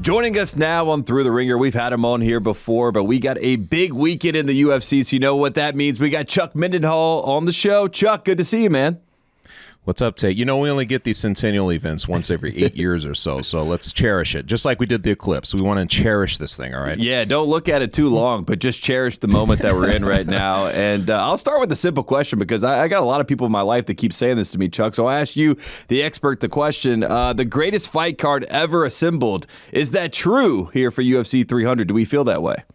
Joining us now on Through the Ringer. We've had him on here before, but we got a big weekend in the UFC, so you know what that means. We got Chuck Mindenhall on the show. Chuck, good to see you, man. What's up, Tate? You know, we only get these centennial events once every 8 years or so let's cherish it. Just like we did the eclipse. We want to cherish this thing, all right? Yeah, don't look at it too long, but just cherish the moment that we're in right now. And I'll start with a simple question because I got a lot of people in my life that keep saying this to me, Chuck. So I ask you, the expert, the question. The greatest fight card ever assembled. Is that true here for UFC 300? Do we feel that way?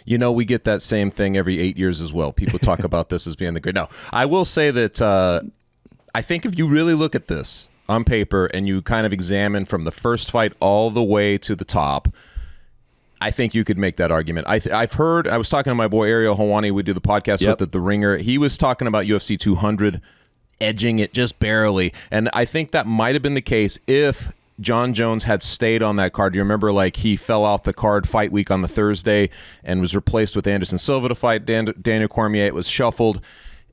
You know, we get that same thing every 8 years as well. People talk about this as being the great. No, I will say that I think if you really look at this on paper and you kind of examine from the first fight all the way to the top, I think you could make that argument. I've heard, I was talking to my boy Ariel Hawani, we do the podcast with at The Ringer. He was talking about UFC 200 edging it just barely. And I think that might have been the case if John Jones had stayed on that card. You remember, like, he fell off the card fight week on the Thursday and was replaced with Anderson Silva to fight Daniel Cormier. It was shuffled.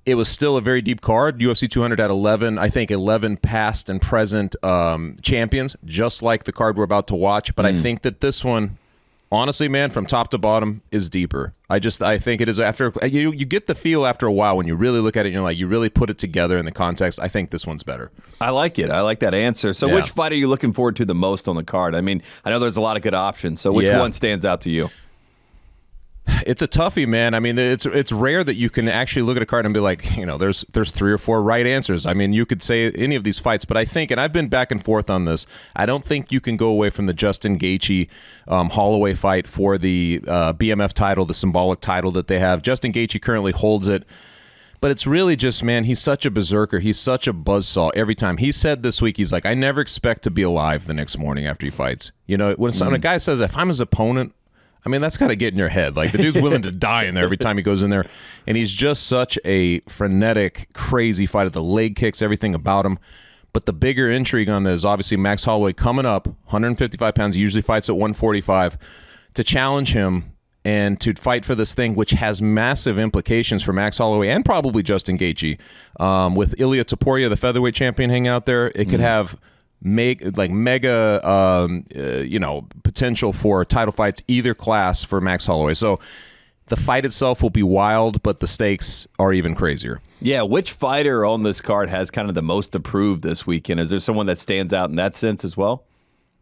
It was still a very deep card. UFC 200 had 11 past and present champions, just like the card we're about to watch. But I think that this one, honestly, man, from top to bottom, is deeper. I think it is after you get the feel after a while when you really look at it and you're like, you really put it together in the context. I think this one's better. I like it. I like that answer. So which fight are you looking forward to the most on the card? I mean, I know there's a lot of good options. So which one stands out to you? It's a toughie, man. I mean, it's rare that you can actually look at a card and be like, you know, there's 3 or 4 right answers. I mean, you could say any of these fights, but I think, and I've been back and forth on this, I don't think you can go away from the Justin Gaethje Holloway fight for the BMF title, the symbolic title that they have. Justin Gaethje currently holds it. But it's really just, man, he's such a berserker. He's such a buzzsaw every time. He said this week, he's like, I never expect to be alive the next morning after he fights. You know, when a guy says, if I'm his opponent, I mean, that's got to get in your head. Like, the dude's willing to die in there every time he goes in there. And he's just such a frenetic, crazy fighter. The leg kicks, everything about him. But the bigger intrigue on this is obviously Max Holloway coming up, 155 pounds. He usually fights at 145. To challenge him and to fight for this thing, which has massive implications for Max Holloway and probably Justin Gaethje. With Ilia Topuria, the featherweight champion, hanging out there, it could have mega potential for title fights either class for Max Holloway. So the fight itself will be wild, but the stakes are even crazier. Yeah, which fighter on this card has kind of the most approved this weekend? Is there someone that stands out in that sense as well?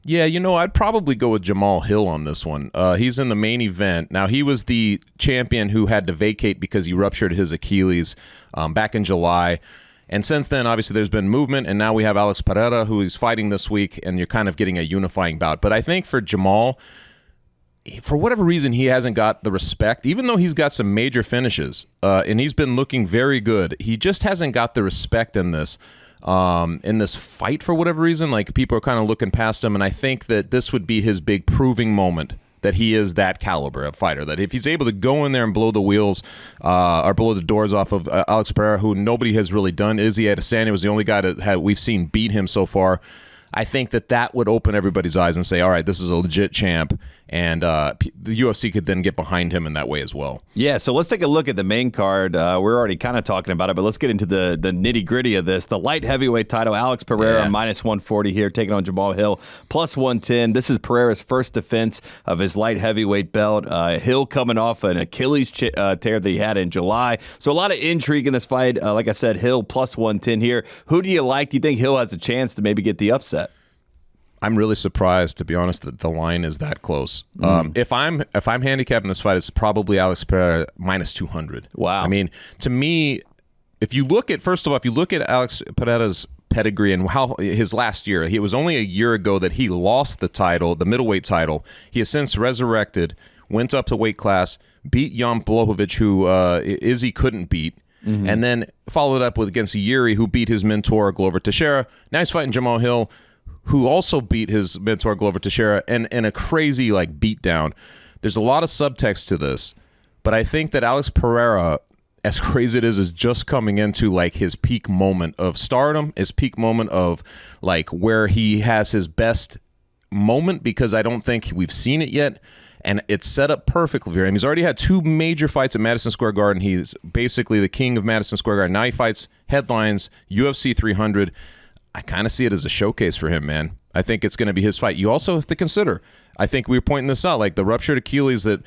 Yeah, you know, I'd probably go with Jamal Hill on this one. He's in the main event. Now, he was the champion who had to vacate because he ruptured his Achilles back in July. And since then, obviously, there's been movement, and now we have Alex Pereira, who is fighting this week, and you're kind of getting a unifying bout. But I think for Jamal, for whatever reason, he hasn't got the respect, even though he's got some major finishes, and he's been looking very good. He just hasn't got the respect in this fight for whatever reason. Like, people are kind of looking past him, and I think that this would be his big proving moment that he is that caliber of fighter, that if he's able to go in there and blow the wheels or blow the doors off of Alex Pereira, who nobody has really done. Izzy Adesanya was the only guy that we've seen beat him so far. I think that would open everybody's eyes and say, all right, this is a legit champ, and the UFC could then get behind him in that way as well. Yeah, so let's take a look at the main card. We're already kind of talking about it, but let's get into the nitty-gritty of this. The light heavyweight title, Alex Pereira, minus 140 here, taking on Jamal Hill, plus 110. This is Pereira's first defense of his light heavyweight belt. Hill coming off an Achilles tear that he had in July. So a lot of intrigue in this fight. Like I said, Hill plus 110 here. Who do you like? Do you think Hill has a chance to maybe get the upset? I'm really surprised, to be honest, that the line is that close. If I'm handicapping this fight, it's probably Alex Pereira minus 200. Wow. I mean, to me, if you look at Alex Pereira's pedigree and how his last year, it was only a year ago that he lost the title, the middleweight title. He has since resurrected, went up to weight class, beat Jan Blachowicz, who Izzy couldn't beat. And then followed up with against Yuri, who beat his mentor Glover Teixeira. Now he's fighting Jamal Hill, who also beat his mentor Glover Teixeira, and a crazy beatdown. There's a lot of subtext to this, but I think that Alex Pereira, as crazy it is just coming into his peak moment of stardom, his peak moment of where he has his best moment, because I don't think we've seen it yet. And it's set up perfectly for him. He's already had 2 major fights at Madison Square Garden. He's basically the king of Madison Square Garden. Now he fights headlines, UFC 300. I kind of see it as a showcase for him, man. I think it's going to be his fight. You also have to consider, I think we were pointing this out, like the ruptured Achilles that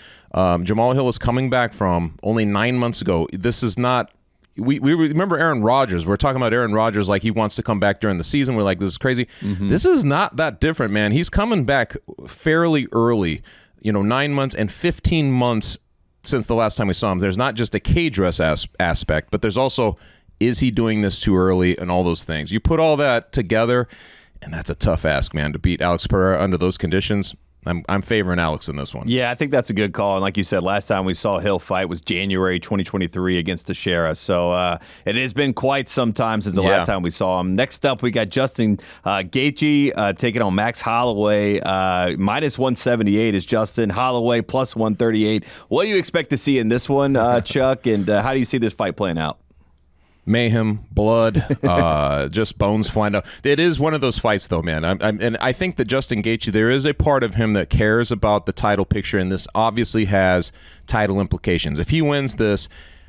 Jamal Hill is coming back from only 9 months ago. This is not, we remember Aaron Rodgers. We're talking about Aaron Rodgers like he wants to come back during the season. We're like, this is crazy. This is not that different, man. He's coming back fairly early, 9 months and 15 months since the last time we saw him. There's not just a cage rest aspect, but there's also, is he doing this too early and all those things. You put all that together, and that's a tough ask, man, to beat Alex Pereira under those conditions. I'm favoring Alex in this one. Yeah, I think that's a good call. And like you said, last time we saw Hill fight was January 2023 against Teixeira. So it has been quite some time since the last time we saw him. Next up, we got Justin Gaethje taking on Max Holloway. Minus 178 is Justin. Holloway plus 138. What do you expect to see in this one, Chuck? And how do you see this fight playing out? Mayhem, blood, just bones flying out. It is one of those fights, though, man. And I think that Justin Gaethje, there is a part of him that cares about the title picture, and this obviously has title implications. If he wins this,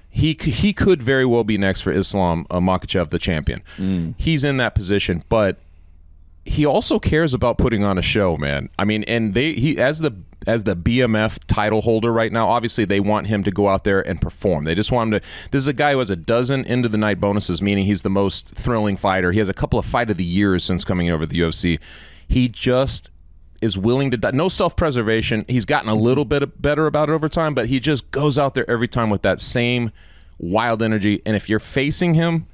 he could very well be next for Islam Makhachev, the champion. He's in that position, but he also cares about putting on a show, man. I mean, and he as the BMF title holder right now, obviously they want him to go out there and perform. They just want him to. This is a guy who has a dozen end of the night bonuses, meaning he's the most thrilling fighter. He has a couple of fight of the years since coming over to the UFC. He just is willing to die. No self-preservation. He's gotten a little bit better about it over time, but he just goes out there every time with that same wild energy. And if you're facing him,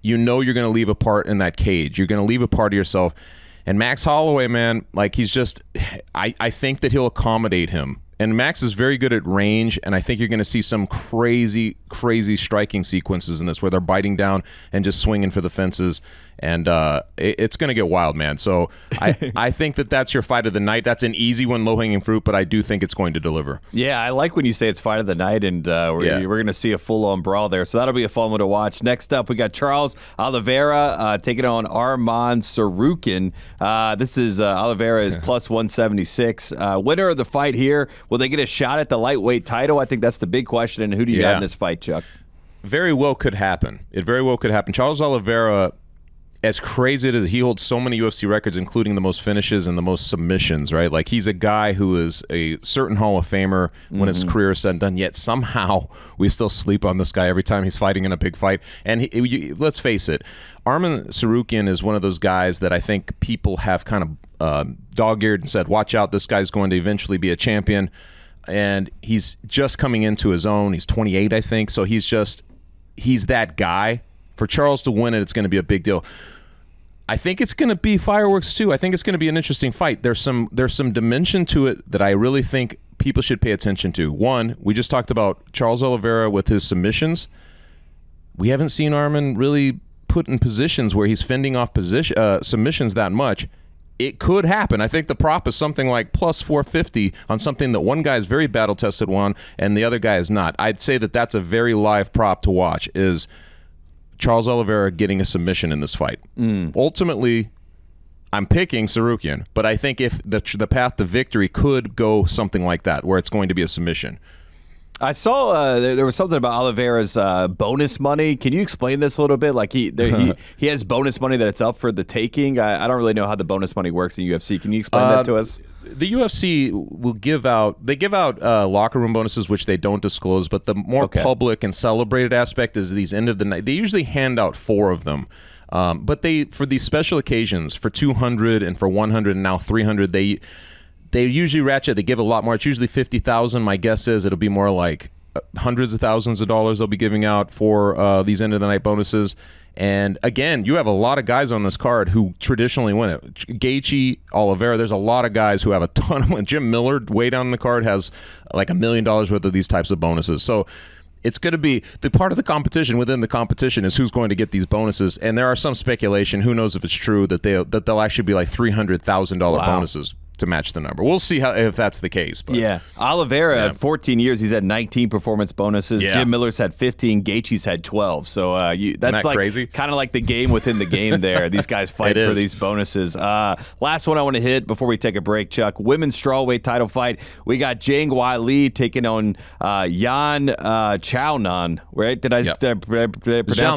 you're going to leave a part in that cage. You're going to leave a part of yourself. And Max Holloway, man, like he's just, I think that he'll accommodate him. And Max is very good at range, and I think you're going to see some crazy, crazy striking sequences in this where they're biting down and just swinging for the fences. And it's going to get wild, man. So I think that that's your fight of the night. That's an easy one, low-hanging fruit, but I do think it's going to deliver. Yeah, I like when you say it's fight of the night, and we're going to see a full-on brawl there. So that'll be a fun one to watch. Next up, we got Charles Oliveira taking on Arman Tsarukyan. This is Oliveira is plus 176. Winner of the fight here. Will they get a shot at the lightweight title? I think that's the big question. And who do you got in this fight, Chuck? Very well could happen. It very well could happen. Charles Oliveira, as crazy as he holds so many UFC records, including the most finishes and the most submissions, right? Like he's a guy who is a certain Hall of Famer when his career is said and done, yet somehow we still sleep on this guy every time he's fighting in a big fight. And let's face it, Arman Tsarukyan is one of those guys that I think people have kind of dog-eared and said, watch out, this guy's going to eventually be a champion. And he's just coming into his own. He's 28, I think. So he's that guy. For Charles to win it, it's going to be a big deal. I think it's going to be fireworks too. I think it's going to be an interesting fight. There's some dimension to it that I really think people should pay attention to. One, we just talked about Charles Oliveira with his submissions. We haven't seen Arman really put in positions where he's fending off submissions that much. It could happen. I think the prop is something like plus 450 on something that one guy is very battle-tested on and the other guy is not. I'd say that that's a very live prop to watch, is Charles Oliveira getting a submission in this fight. Ultimately, I'm picking Tsarukyan, but I think if the path to victory could go something like that, where it's going to be a submission. I saw there was something about Oliveira's bonus money. Can you explain this a little bit? Like he has bonus money that it's up for the taking. I don't really know how the bonus money works in UFC. Can you explain that to us? The UFC will give out locker room bonuses, which they don't disclose, but the more public and celebrated aspect is these end of the night. They usually hand out 4 of them. But for these special occasions, for 200 and for 100 and now 300, they usually ratchet. They give a lot more. It's usually 50,000. My guess is it'll be more like hundreds of thousands of dollars they'll be giving out for these end of the night bonuses. And again, you have a lot of guys on this card who traditionally win it. Gaethje, Oliveira, there's a lot of guys who have a ton of. Jim Miller, way down the card, has like $1 million worth of these types of bonuses. So it's going to be the part of the competition within the competition is who's going to get these bonuses. And there are some speculation, who knows if it's true, that they'll actually be like $300,000 bonuses. to match the number. We'll see if that's the case. But yeah, Oliveira, 14 years, he's had 19 performance bonuses. Yeah. Jim Miller's had 15. Gaethje's had 12. So that's like crazy? Kind of like the game within the game there. These guys fight for these bonuses. Last one I want to hit before we take a break, Chuck. Women's strawweight title fight. We got Zhang Weili taking on Yan Chaonan. Right? Did I pronounce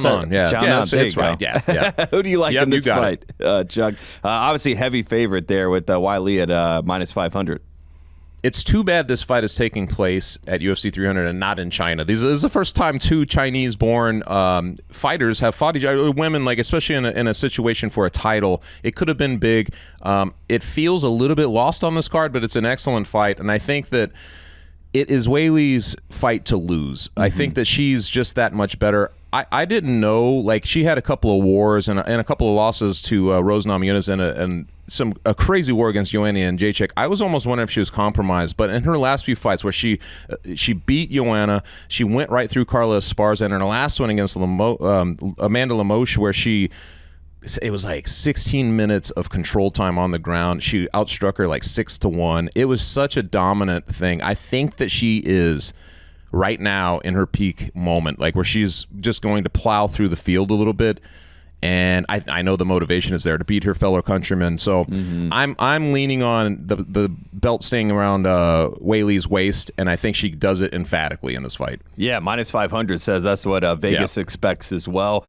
that? Yeah, Chaonan. it's right. Yeah. Who do you like in this fight, Chuck? Obviously, heavy favorite there with Weili at minus 500. It's too bad this fight is taking place at UFC 300 and not in China. This is the first time two Chinese-born fighters have fought each other. Women, like especially in a situation for a title, it could have been big. It feels a little bit lost on this card, but it's an excellent fight, and I think that it is Weili's fight to lose. I think that she's just that much better. I didn't know, like, she had a couple of wars and a couple of losses to Rose Namajunas and a crazy war against Joanna and Jacek. I was almost wondering if she was compromised, but in her last few fights where she beat Joanna, she went right through Carla Esparza, and in her last one against Amanda Lemos, where it was like 16 minutes of control time on the ground. She outstruck her like 6-1. It was such a dominant thing. I think that she is right now in her peak moment, like where she's just going to plow through the field a little bit. And I know the motivation is there to beat her fellow countrymen. So I'm leaning on the belt staying around Weili's waist, and I think she does it emphatically in this fight. Yeah, minus 500 says that's what Vegas expects as well.